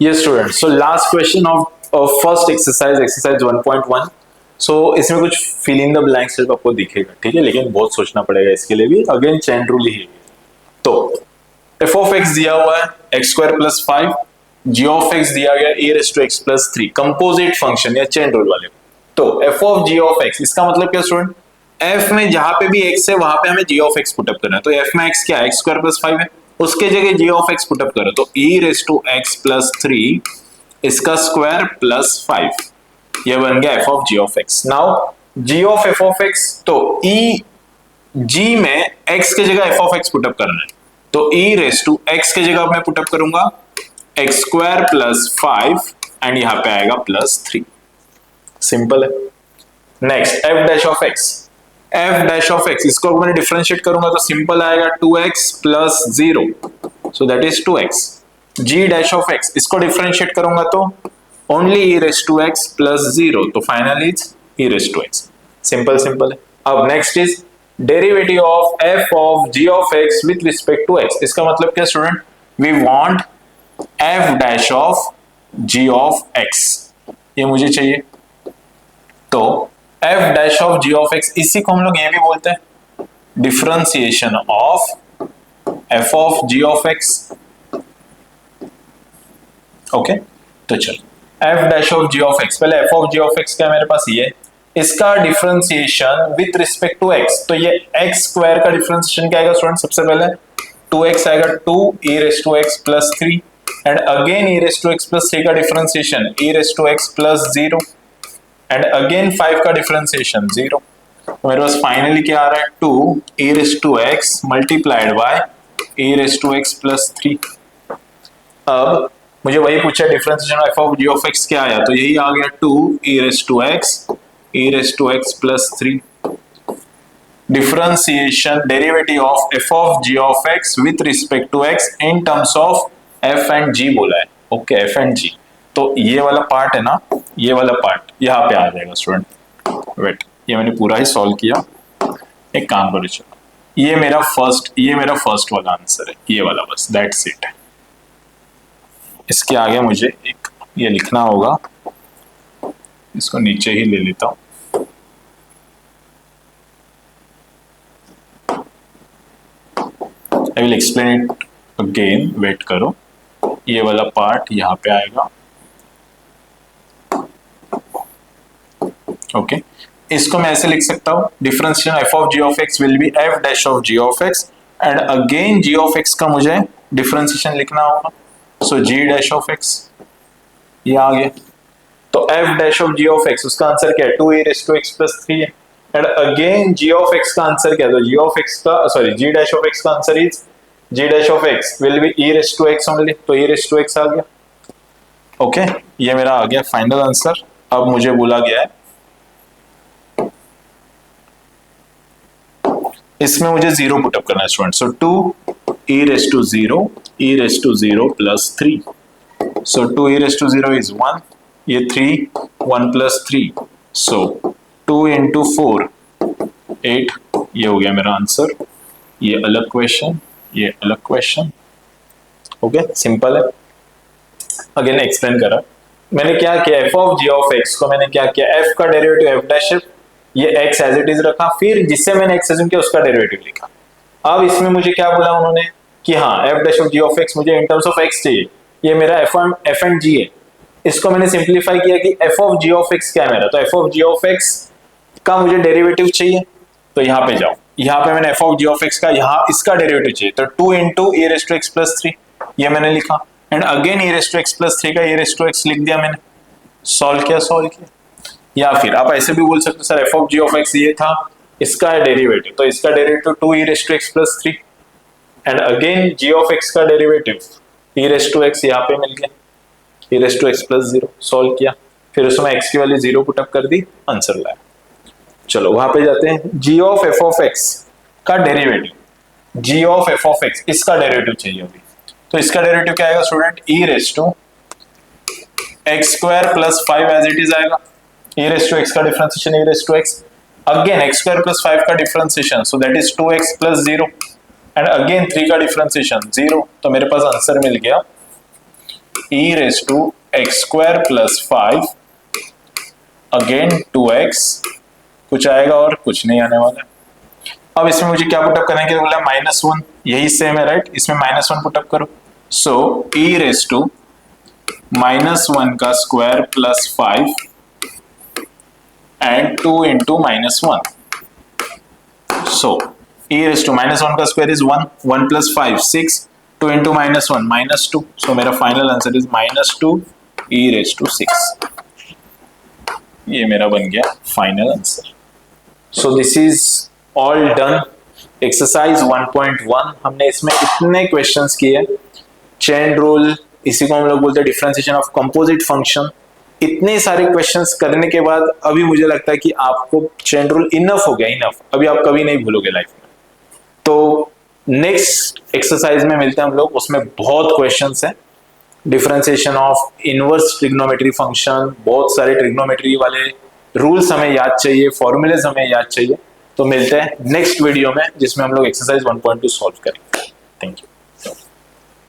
ये student, so last question of first exercise 1.1। सो इसमें कुछ फिल इन द ब्लैंक सिर्फ आपको दिखेगा, ठीक है, लेकिन बहुत सोचना पड़ेगा इसके लिए भी। अगेन चेन रूल ही है। तो एफ ऑफ एक्स दिया हुआ है X square plus 5, G of X दिया गया e raise to x plus 3, composite function या चेन रूल वाले। तो F of ji of X, इसका मतलब क्या स्टूडेंट, एफ में जहां पे भी एक्स है वहां पे हमें जी ऑफ एक्स पुटअप करना है। तो एफ में एक्स क्या है, एक्स स्क्वायर प्लस 5 है, उसके जगह जी ऑफ एक्स पुटअप करो तो e race to x plus 3 इसका स्क्वायर प्लस 5, ये बन गया f of ji of x. Now g of f of x, तो e g में x के जगह एफ ऑफ एक्स पुटअप करना है, तो e रेस टू एक्स के जगह मैं पुटअप करूंगा एक्स स्क्वायर प्लस 5 एंड यहां पे आएगा प्लस 3। सिंपल है। Next f dash of x, f dash of x, इसको अगर मैं डिफरेंशिएट करूंगा तो सिंपल आएगा 2x plus 0, so that is 2x। g dash of x, इसको डिफरेंशिएट करूंगा तो only e raise to x plus 0, तो finally it's e raise to x। Simple simple है। अब next is derivative of f of g of x with respect to x। इसका मतलब क्या student, we want f dash of g of x, ये मुझे चाहिए। तो f dash of g of x, इसी को हम लोग ये भी बोलते हैं differentiation of f of g of x। Okay, तो चलो f dash of g of x, पहले f of g of x क्या मेरे पास ये, इसका differentiation with respect to x, तो ये x स्क्वायर का डिफरेंशिएशन क्या आएगा स्टूडेंट, सबसे पहले 2x आएगा 2 e raise to x plus 3 and again e raise to x plus 3 का differentiation e raise to x plus 0 and again 5 का डिफरेंशिएशन 0। तो मेरे पास फाइनली क्या आ रहा है 2 e raise to x multiplied by e raise to x plus 3। अब मुझे वही पूछा differentiation f of g of x क्या आया, तो यही आ गया 2 e raise to x plus 3। Differentiation derivative of f of g of x with respect to x in terms of f and g बोला है। ओके, f एंड g, तो ये वाला पार्ट है ना, ये वाला पार्ट यहाँ पे आ जाएगा स्टूडेंट। वेट, ये मैंने पूरा ही सॉल्व किया। एक काम करो, चलो ये मेरा फर्स्ट वाला आंसर है, ये वाला, बस दैट्स इट। इसके आगे मुझे एक ये लिखना होगा, इसको नीचे ही ले लेता हूं। I will explain it again, wait करो। ये वाला पार्ट यहाँ पे आएगा। ओके, इसको मैं ऐसे लिख सकता हूँ differentiation f of ji of x will be f dash of ji of x and again g of x का मुझे डिफरेंशिएशन लिखना होगा, so g dash of x, ये आ गया। तो f dash of ji of x, उसका answer क्या है 2 e raise to x plus 3 है and again g of x का आंसर क्या है, तो जी ऑफ एक्स का sorry ji dash of x का answer is g dash of x will be e raise to x only, तो e raise to x आ गया। Okay, ये मेरा आ गया फाइनल आंसर। अब मुझे बोला गया है इसमें मुझे 0 पुटअप करना है student, so 2 e race to 0 plus 3, so 2 e race to 0 is 1, ये 3 1 प्लस 3, सो 2 इंटू 4 8, ये हो गया मेरा आंसर। ये अलग क्वेश्चन, ये अलग क्वेश्चन। ओके, सिंपल है। अगेन एक्सप्लेन करा मैंने क्या किया, f of ji of x को मैंने क्या किया, एफ का डेरिवेटिव एफ डैश, ये x एज इट इज रखा, फिर जिससे मैंने x एज्यूम किया उसका डेरिवेटिव लिखा। अब इसमें मुझे क्या बोला उन्होंने कि हाँ f dash of g of x मुझे इन टर्म्स ऑफ x चाहिए, ये मेरा f एंड g है। इसको मैंने सिंप्लीफाई किया कि f of g of x क्या है मेरा, तो f of g of x का मुझे डेरिवेटिव चाहिए, तो यहाँ पे जाओ, यहाँ पे मैंने f of g of x का यहाँ इसका डेरिवेटिव चाहिए, तो 2 into e raise to x plus 3, ये मैंने लिखा and again e raise to x plus 3 का e रेस टू x लिख दिया मैंने, सॉल्व किया। या फिर आप ऐसे भी बोल सकते हो sir f of g of x ये था, इसका डेरिवेटिव, तो इसका derivative 2 e raise to x plus 3 and again g of x का derivative e raise to x यहाँ पे मिल गया, e raise to x plus 0, solve किया, फिर उसमें x की वैल्यू 0 पुटअप कर दी, आंसर लाया। चलो वहां पे जाते हैं, g of f of x का derivative, g of f of x इसका डेरिवेटिव चाहिए अभी, तो इसका डेरिवेटिव क्या आएगा student, e raise to x square plus 5 as it is आएगा, e रेस टू x का differentiation e raise to x, again x square plus 5 का differentiation, so that is 2x plus 0 and again 3 का differentiation 0, तो मेरे पास answer मिल गया e raised to x square plus 5 again 2x, कुछ आएगा और कुछ नहीं आने वाला। अब इसमें मुझे क्या पुटअप करने के लिए बोला, -1, यही सेम है राइट, इसमें -1 पुटअप करो। सो e रेस टू -1 का square plus 5 and 2 into -1। So e race to -1 का square is 1, 1 plus 5 6, 2 into -1 -2। So मेरा final answer is -2 e race to 6। ये मेरा बन गया final answer. So this is all done. Exercise 1.1 हमने इसमें इतने क्वेश्चंस किए, चेन रूल, इसी को हम लोग बोलते हैं डिफरेंशिएशन ऑफ कंपोजिट फंक्शन। इतने सारे क्वेश्चंस करने के बाद अभी मुझे लगता है कि आपको चेन रूल इनफ हो गया, इनफ, अभी आप कभी नहीं भूलोगे लाइफ में। तो नेक्स्ट एक्सरसाइज में मिलते हैं हम लोग, उसमें बहुत क्वेश्चंस हैं। Differentiation of inverse trigonometry function, बहुत सारे ट्रिग्नोमेट्री वाले रूल्स हमें याद चाहिए, फॉर्मूलेज हमें याद चाहिए। तो मिलते हैं नेक्स्ट वीडियो में जिसमें हम लोग एक्सरसाइज 1.2 सॉल्व करेंगे। Thank you.